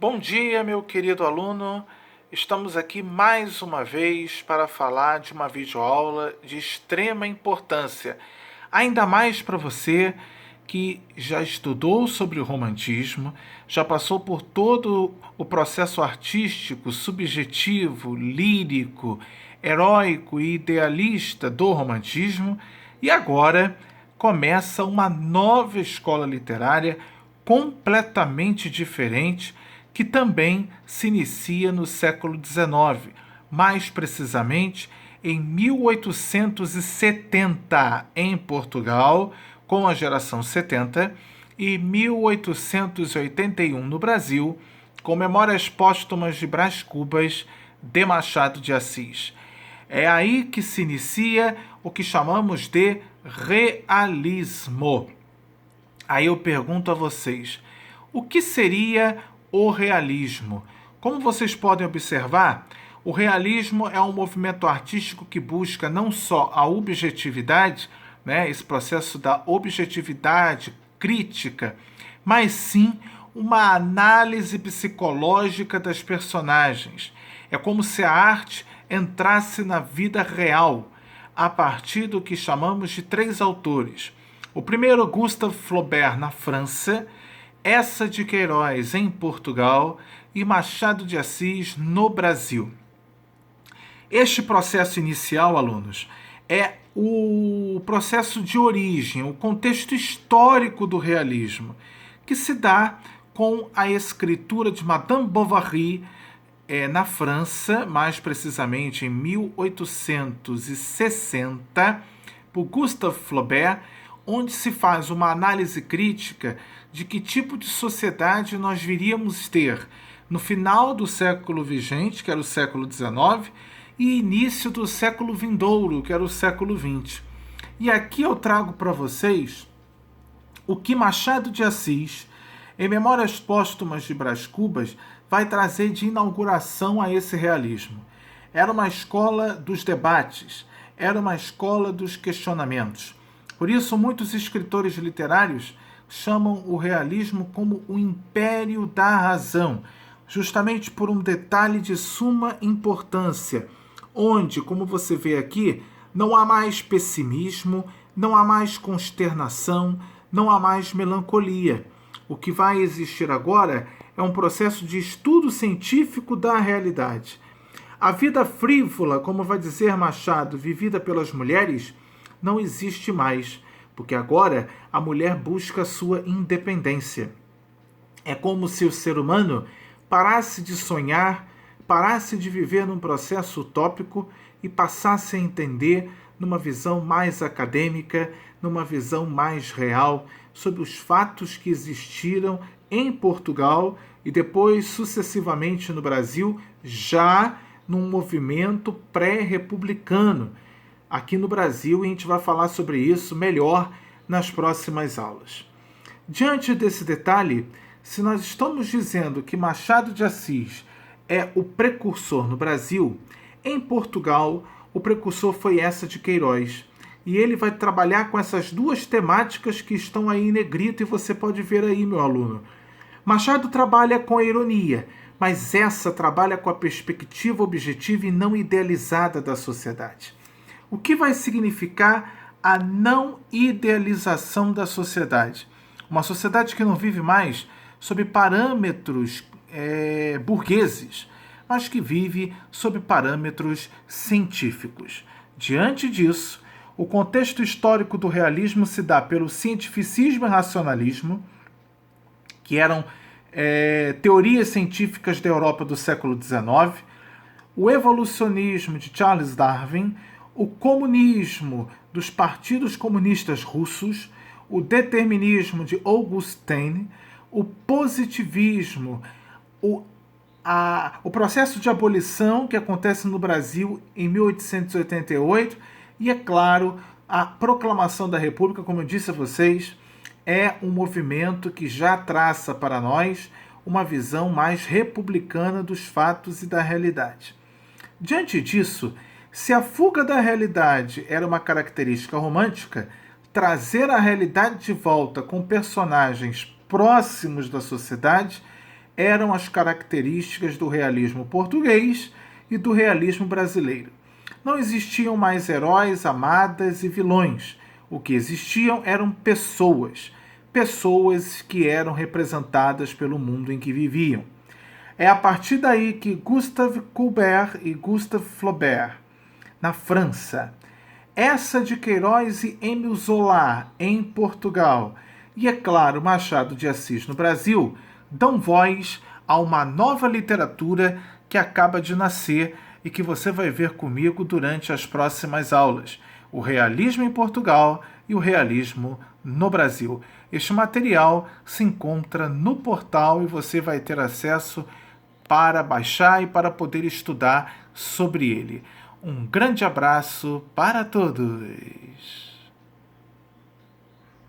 Bom dia, meu querido aluno. Estamos aqui mais uma vez para falar de uma videoaula de extrema importância, ainda mais para você que já estudou sobre o romantismo, já passou por todo o processo artístico, subjetivo, lírico, heróico e idealista do romantismo e agora começa uma nova escola literária completamente diferente que também se inicia no século XIX, mais precisamente em 1870 em Portugal, com a geração 70, e 1881 no Brasil, com Memórias Póstumas de Brás Cubas, de Machado de Assis. É aí que se inicia o que chamamos de realismo. Aí eu pergunto a vocês, o que seria o realismo? Como vocês podem observar, o realismo é um movimento artístico que busca não só a objetividade, né, esse processo da objetividade crítica, mas sim uma análise psicológica das personagens. É como se a arte entrasse na vida real, a partir do que chamamos de três autores. O primeiro, Gustave Flaubert, na França, Eça de Queiroz, em Portugal, e Machado de Assis, no Brasil. Este processo inicial, alunos, é o processo de origem, o contexto histórico do realismo, que se dá com a escritura de Madame Bovary na França, mais precisamente em 1860, por Gustave Flaubert, onde se faz uma análise crítica de que tipo de sociedade nós viríamos ter no final do século vigente, que era o século XIX, e início do século vindouro, que era o século XX. E aqui eu trago para vocês o que Machado de Assis, em Memórias Póstumas de Brás Cubas, vai trazer de inauguração a esse realismo. Era uma escola dos debates, era uma escola dos questionamentos. Por isso, muitos escritores literários chamam o realismo como o império da razão, justamente por um detalhe de suma importância, onde, como você vê aqui, não há mais pessimismo, não há mais consternação, não há mais melancolia. O que vai existir agora é um processo de estudo científico da realidade. A vida frívola, como vai dizer Machado, vivida pelas mulheres, não existe mais, porque agora a mulher busca sua independência. É como se o ser humano parasse de sonhar, parasse de viver num processo utópico e passasse a entender numa visão mais acadêmica, numa visão mais real, sobre os fatos que existiram em Portugal e depois sucessivamente no Brasil, já num movimento pré-republicano. Aqui no Brasil, a gente vai falar sobre isso melhor nas próximas aulas. Diante desse detalhe, se nós estamos dizendo que Machado de Assis é o precursor no Brasil, em Portugal, o precursor foi Eça de Queiroz. E ele vai trabalhar com essas duas temáticas que estão aí em negrito e você pode ver aí, meu aluno. Machado trabalha com a ironia, mas Eça trabalha com a perspectiva objetiva e não idealizada da sociedade. O que vai significar a não idealização da sociedade? Uma sociedade que não vive mais sob parâmetros burgueses, mas que vive sob parâmetros científicos. Diante disso, o contexto histórico do realismo se dá pelo cientificismo e racionalismo, que eram teorias científicas da Europa do século XIX, o evolucionismo de Charles Darwin, o comunismo dos partidos comunistas russos, o determinismo de August Taine, o positivismo, o processo de abolição que acontece no Brasil em 1888 e, é claro, a proclamação da República, como eu disse a vocês, é um movimento que já traça para nós uma visão mais republicana dos fatos e da realidade. Diante disso, se a fuga da realidade era uma característica romântica, trazer a realidade de volta com personagens próximos da sociedade eram as características do realismo português e do realismo brasileiro. Não existiam mais heróis, amadas e vilões. O que existiam eram pessoas, pessoas que eram representadas pelo mundo em que viviam. É a partir daí que Gustave Courbet e Gustave Flaubert, na França, essa de Queiroz e Émile Zola, em Portugal, e, é claro, Machado de Assis, no Brasil, dão voz a uma nova literatura que acaba de nascer e que você vai ver comigo durante as próximas aulas. O realismo em Portugal e o realismo no Brasil. Este material se encontra no portal e você vai ter acesso para baixar e para poder estudar sobre ele. Um grande abraço para todos!